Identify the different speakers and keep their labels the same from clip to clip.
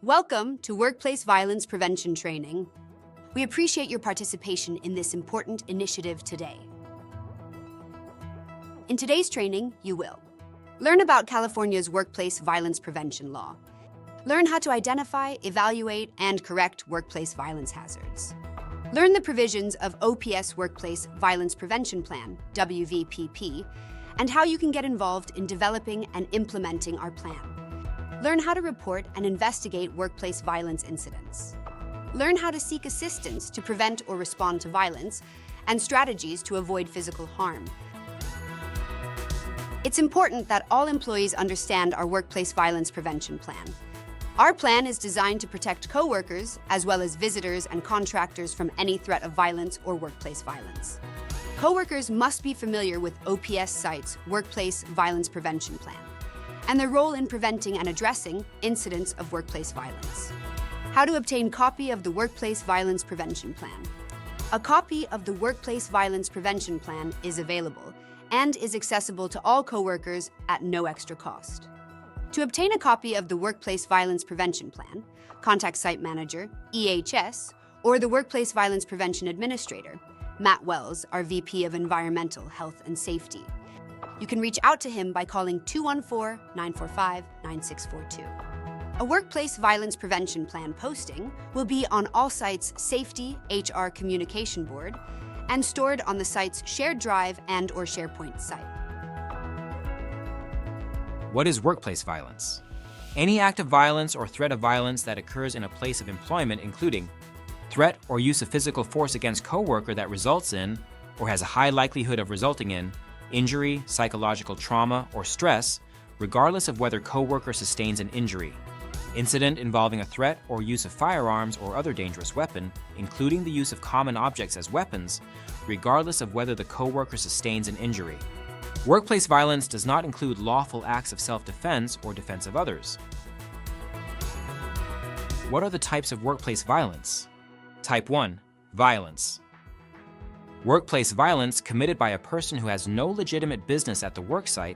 Speaker 1: Welcome to Workplace Violence Prevention Training. We appreciate your participation in this important initiative today. In today's training, you will learn about California's workplace violence prevention law, learn how to identify, evaluate, and correct workplace violence hazards, learn the provisions of OPS Workplace Violence Prevention Plan, WVPP, and how you can get involved in developing and implementing our plan. Learn how to report and investigate workplace violence incidents. Learn how to seek assistance to prevent or respond to violence and strategies to avoid physical harm. It's important that all employees understand our workplace violence prevention plan. Our plan is designed to protect coworkers as well as visitors and contractors from any threat of violence or workplace violence. Coworkers must be familiar with OPS site's Workplace Violence Prevention Plan and their role in preventing and addressing incidents of workplace violence. How to obtain copy of the Workplace Violence Prevention Plan. A copy of the Workplace Violence Prevention Plan is available and is accessible to all coworkers at no extra cost. To obtain a copy of the Workplace Violence Prevention Plan, contact Site Manager, EHS, or the Workplace Violence Prevention Administrator, Matt Wells, our VP of Environmental Health and Safety. You can reach out to him by calling 214-945-9642. A Workplace Violence Prevention Plan posting will be on all sites' Safety HR Communication Board and stored on the site's shared drive and/or SharePoint site.
Speaker 2: What is workplace violence? Any act of violence or threat of violence that occurs in a place of employment, including threat or use of physical force against coworker that results in, or has a high likelihood of resulting in, injury, psychological trauma, or stress, regardless of whether coworker sustains an injury. Incident involving a threat or use of firearms or other dangerous weapon, including the use of common objects as weapons, regardless of whether the coworker sustains an injury. Workplace violence does not include lawful acts of self-defense or defense of others. What are the types of workplace violence? Type 1. Violence. Workplace violence committed by a person who has no legitimate business at the worksite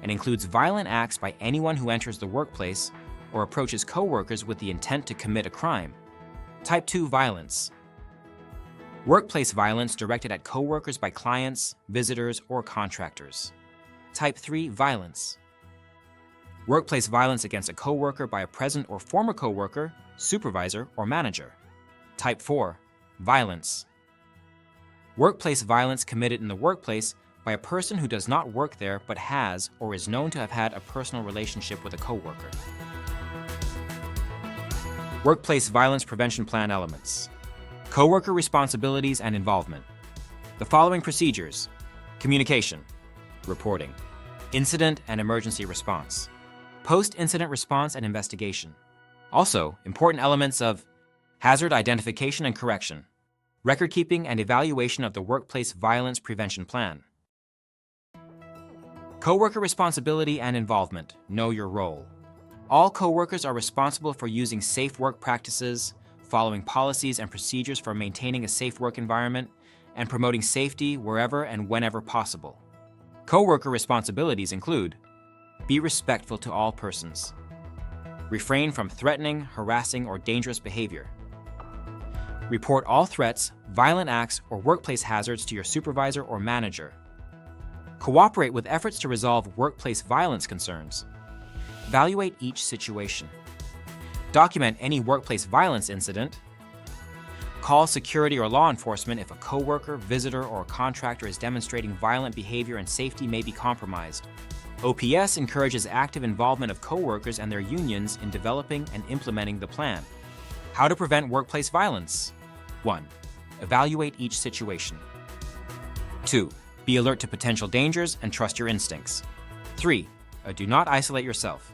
Speaker 2: and includes violent acts by anyone who enters the workplace or approaches coworkers with the intent to commit a crime. Type 2 violence. Workplace violence directed at coworkers by clients, visitors, or contractors. Type 3 violence. Workplace violence against a coworker by a present or former coworker, supervisor, or manager. Type 4 violence. Workplace violence committed in the workplace by a person who does not work there but has or is known to have had a personal relationship with a coworker. Workplace Violence Prevention Plan elements. Coworker responsibilities and involvement. The following procedures: communication, reporting, incident and emergency response, post-incident response and investigation. Also, important elements of hazard identification and correction, record keeping and evaluation of the Workplace Violence Prevention Plan. Coworker responsibility and involvement. Know your role. All coworkers are responsible for using safe work practices, following policies and procedures for maintaining a safe work environment, and promoting safety wherever and whenever possible. Coworker responsibilities include: be respectful to all persons. Refrain from threatening, harassing, or dangerous behavior. Report all threats, violent acts, or workplace hazards to your supervisor or manager. Cooperate with efforts to resolve workplace violence concerns. Evaluate each situation. Document any workplace violence incident. Call security or law enforcement if a coworker, visitor, or contractor is demonstrating violent behavior and safety may be compromised. OPS encourages active involvement of coworkers and their unions in developing and implementing the plan. How to prevent workplace violence. 1. Evaluate each situation. 2. Be alert to potential dangers and trust your instincts. 3. Do not isolate yourself.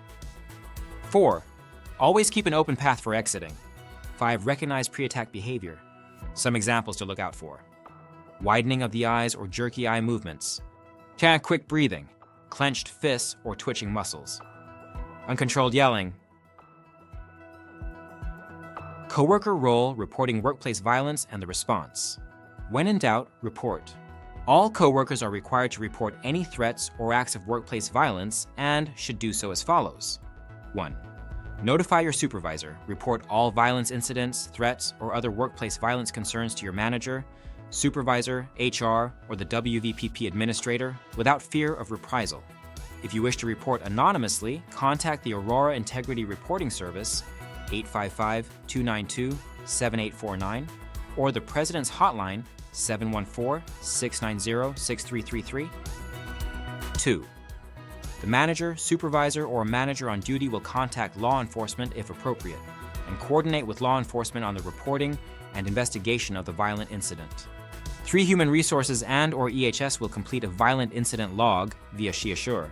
Speaker 2: 4. Always keep an open path for exiting. 5. Recognize pre-attack behavior. Some examples to look out for: widening of the eyes or jerky eye movements, quick breathing, clenched fists or twitching muscles, uncontrolled yelling. Coworker role reporting workplace violence and the response. When in doubt, report. All coworkers are required to report any threats or acts of workplace violence and should do so as follows. 1. Notify your supervisor. Report all violence incidents, threats, or other workplace violence concerns to your manager, supervisor, HR, or the WVPP administrator without fear of reprisal. If you wish to report anonymously, contact the Aurora Integrity Reporting Service, 855-292-7849, or the President's Hotline, 714-690-6333. 2. The manager, supervisor, or manager on duty will contact law enforcement if appropriate and coordinate with law enforcement on the reporting and investigation of the violent incident. 3. Human Resources and/or EHS will complete a violent incident log via SheAssure.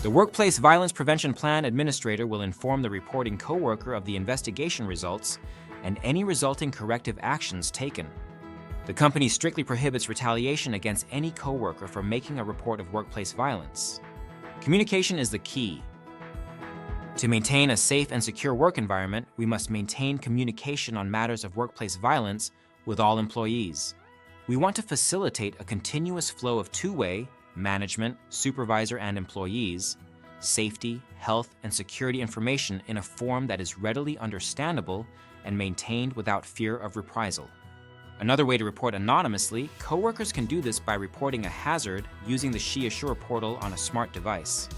Speaker 2: The Workplace Violence Prevention Plan Administrator will inform the reporting coworker of the investigation results and any resulting corrective actions taken. The company strictly prohibits retaliation against any coworker for making a report of workplace violence. Communication is the key. To maintain a safe and secure work environment, we must maintain communication on matters of workplace violence with all employees. We want to facilitate a continuous flow of two-way management, supervisor, and employees, safety, health, and security information in a form that is readily understandable and maintained without fear of reprisal. Another way to report anonymously, coworkers can do this by reporting a hazard using the SheAssure portal on a smart device.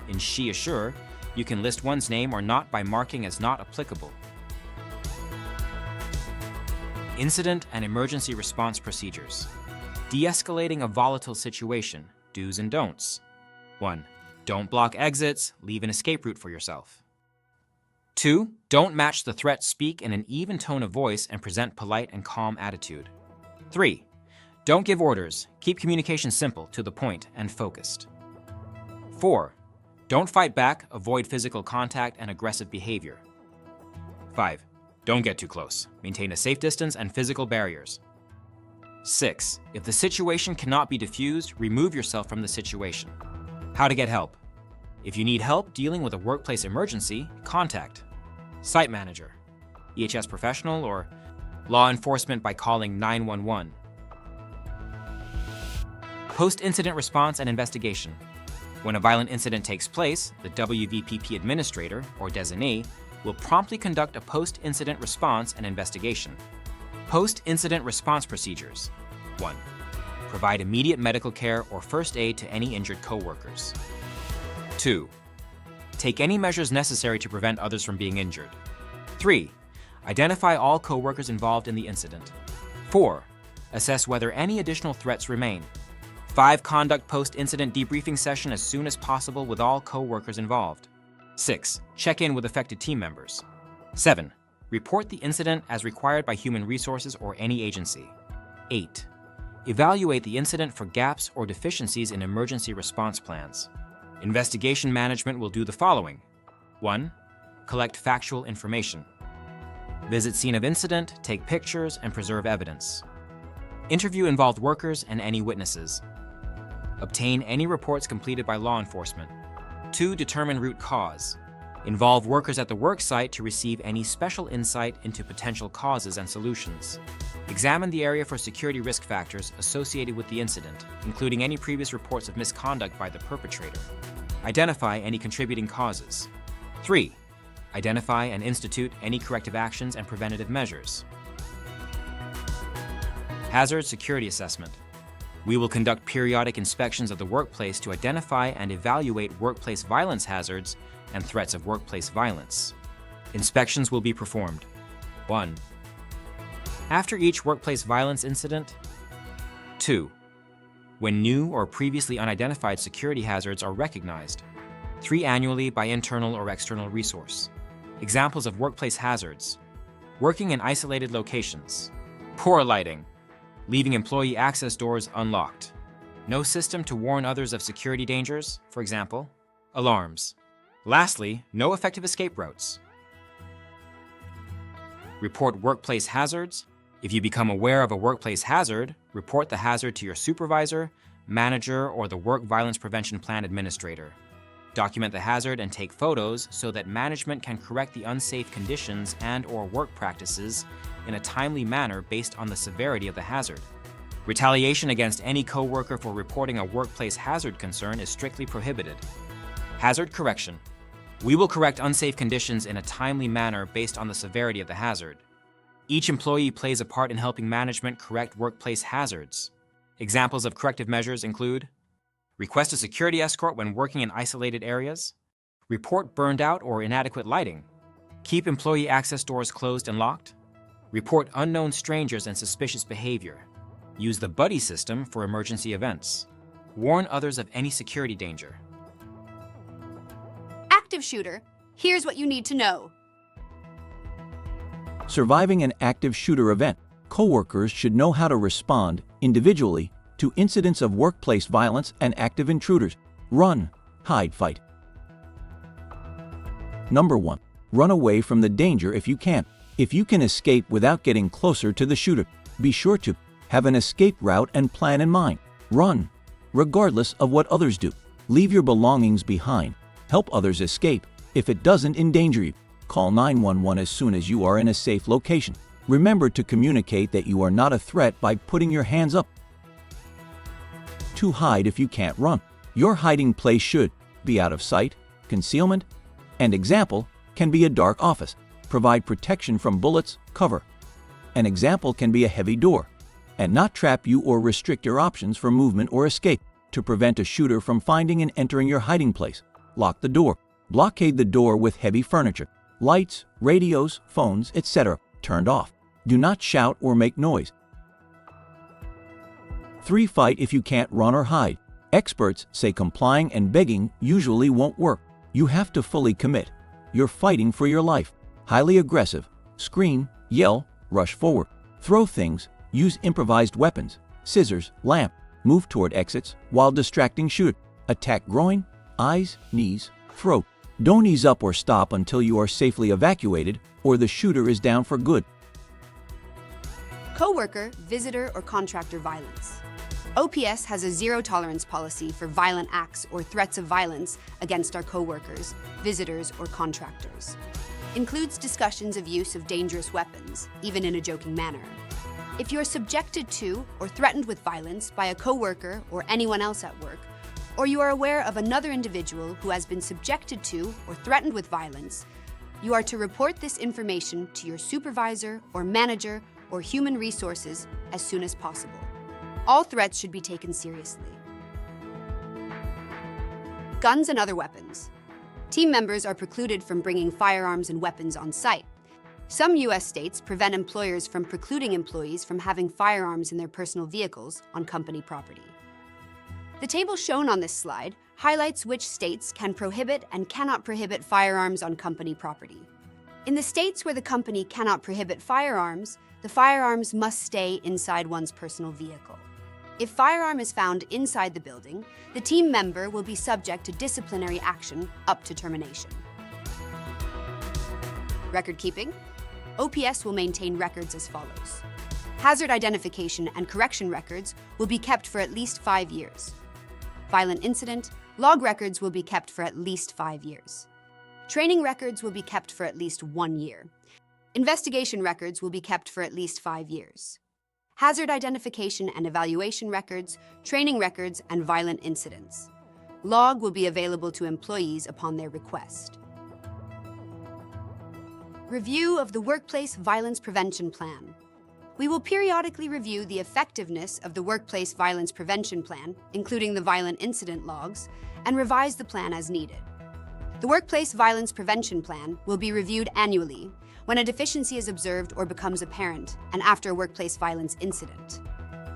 Speaker 2: In SheAssure, you can list one's name or not by marking as not applicable. Incident and emergency response procedures. De-escalating a volatile situation, do's and don'ts. 1. Don't block exits, leave an escape route for yourself. 2. Don't match the threat, speak in an even tone of voice and present polite and calm attitude. 3. Don't give orders, keep communication simple, to the point, and focused. 4. Don't fight back, avoid physical contact and aggressive behavior. 5. Don't get too close, maintain a safe distance and physical barriers. 6. If the situation cannot be diffused, remove yourself from the situation. How to get help. If you need help dealing with a workplace emergency, contact site manager, EHS professional, or law enforcement by calling 911. Post-incident response and investigation. When a violent incident takes place, the WVPP administrator, or designee, will promptly conduct a post-incident response and investigation. Post-incident response procedures. 1. Provide immediate medical care or first aid to any injured coworkers. 2. Take any measures necessary to prevent others from being injured. 3. Identify all coworkers involved in the incident. 4. Assess whether any additional threats remain. 5. Conduct post-incident debriefing session as soon as possible with all coworkers involved. 6. Check in with affected team members. 7. Report the incident as required by Human Resources or any agency. 8. Evaluate the incident for gaps or deficiencies in emergency response plans. Investigation management will do the following. 1. Collect factual information. Visit scene of incident, take pictures, and preserve evidence. Interview involved workers and any witnesses. Obtain any reports completed by law enforcement. 2. Determine root cause. Involve workers at the work site to receive any special insight into potential causes and solutions. Examine the area for security risk factors associated with the incident, including any previous reports of misconduct by the perpetrator. Identify any contributing causes. 3. Identify and institute any corrective actions and preventative measures. Hazard security assessment. We will conduct periodic inspections of the workplace to identify and evaluate workplace violence hazards and threats of workplace violence. Inspections will be performed. 1. After each workplace violence incident. 2. When new or previously unidentified security hazards are recognized. 3. Annually by internal or external resource. Examples of workplace hazards. Working in isolated locations. Poor lighting. Leaving employee access doors unlocked. No system to warn others of security dangers, for example, alarms. Lastly, no effective escape routes. Report workplace hazards. If you become aware of a workplace hazard, report the hazard to your supervisor, manager, or the Work Violence Prevention Plan Administrator. Document the hazard and take photos so that management can correct the unsafe conditions and/or work practices in a timely manner based on the severity of the hazard. Retaliation against any coworker for reporting a workplace hazard concern is strictly prohibited. Hazard correction. We will correct unsafe conditions in a timely manner based on the severity of the hazard. Each employee plays a part in helping management correct workplace hazards. Examples of corrective measures include: request a security escort when working in isolated areas, report burned out or inadequate lighting, keep employee access doors closed and locked, report unknown strangers and suspicious behavior, use the buddy system for emergency events, warn others of any security danger.
Speaker 1: Active shooter, here's what you need to know.
Speaker 3: Surviving an active shooter event, coworkers should know how to respond individually to incidents of workplace violence and active intruders. Run, hide, fight. Number 1. Run away from the danger if you can. If you can escape without getting closer to the shooter, be sure to have an escape route and plan in mind. Run, regardless of what others do. Leave your belongings behind. Help others escape if it doesn't endanger you. Call 911 as soon as you are in a safe location. Remember to communicate that you are not a threat by putting your hands up. To hide if you can't run. Your hiding place should be out of sight, concealment, and example can be a dark office. Provide protection from bullets, cover. An example can be a heavy door, and not trap you or restrict your options for movement or escape. To prevent a shooter from finding and entering your hiding place, lock the door. Blockade the door with heavy furniture, lights, radios, phones, etc. turned off. Do not shout or make noise. 3. Fight if you can't run or hide. Experts say complying and begging usually won't work. You have to fully commit. You're fighting for your life. Highly aggressive. Scream, yell, rush forward. Throw things. Use improvised weapons. Scissors, lamp. Move toward exits while distracting shooter. Attack groin, eyes, knees, throat. Don't ease up or stop until you are safely evacuated or the shooter is down for good.
Speaker 1: Coworker, visitor, or contractor violence. OPS has a zero-tolerance policy for violent acts or threats of violence against our coworkers, visitors, or contractors. Includes discussions of use of dangerous weapons, even in a joking manner. If you're subjected to or threatened with violence by a coworker or anyone else at work, or you are aware of another individual who has been subjected to or threatened with violence, you are to report this information to your supervisor or manager or human resources as soon as possible. All threats should be taken seriously. Guns and other weapons. Team members are precluded from bringing firearms and weapons on site. Some U.S. states prevent employers from precluding employees from having firearms in their personal vehicles on company property. The table shown on this slide highlights which states can prohibit and cannot prohibit firearms on company property. In the states where the company cannot prohibit firearms, the firearms must stay inside one's personal vehicle. If firearm is found inside the building, the team member will be subject to disciplinary action up to termination. Record keeping. OPS will maintain records as follows. Hazard identification and correction records will be kept for at least 5 years. Violent incident, log records will be kept for at least 5 years. Training records will be kept for at least 1 year. Investigation records will be kept for at least 5 years. Hazard identification and evaluation records, training records, and violent incidents. Log will be available to employees upon their request. Review of the Workplace Violence Prevention Plan. We will periodically review the effectiveness of the Workplace Violence Prevention Plan, including the violent incident logs, and revise the plan as needed. The Workplace Violence Prevention Plan will be reviewed annually when a deficiency is observed or becomes apparent, and after a workplace violence incident.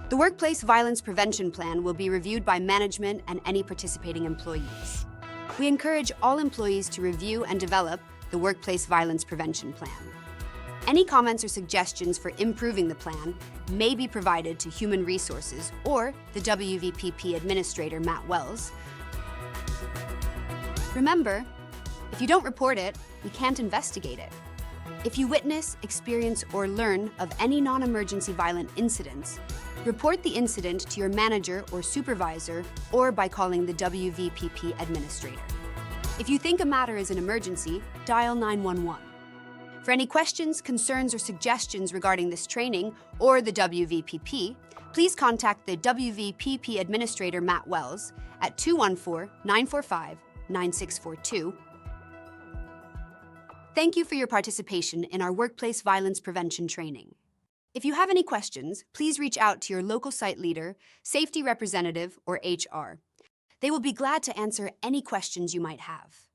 Speaker 1: The Workplace Violence Prevention Plan will be reviewed by management and any participating employees. We encourage all employees to review and develop the Workplace Violence Prevention Plan. Any comments or suggestions for improving the plan may be provided to Human Resources or the WVPP Administrator, Matt Wells. Remember, if you don't report it, we can't investigate it. If you witness, experience, or learn of any non-emergency violent incidents, report the incident to your manager or supervisor or by calling the WVPP Administrator. If you think a matter is an emergency, dial 911. For any questions, concerns, or suggestions regarding this training or the WVPP, please contact the WVPP Administrator, Matt Wells, at 214-945-9642 Thank you for your participation in our workplace violence prevention training. If you have any questions, please reach out to your local site leader, safety representative, or HR. They will be glad to answer any questions you might have.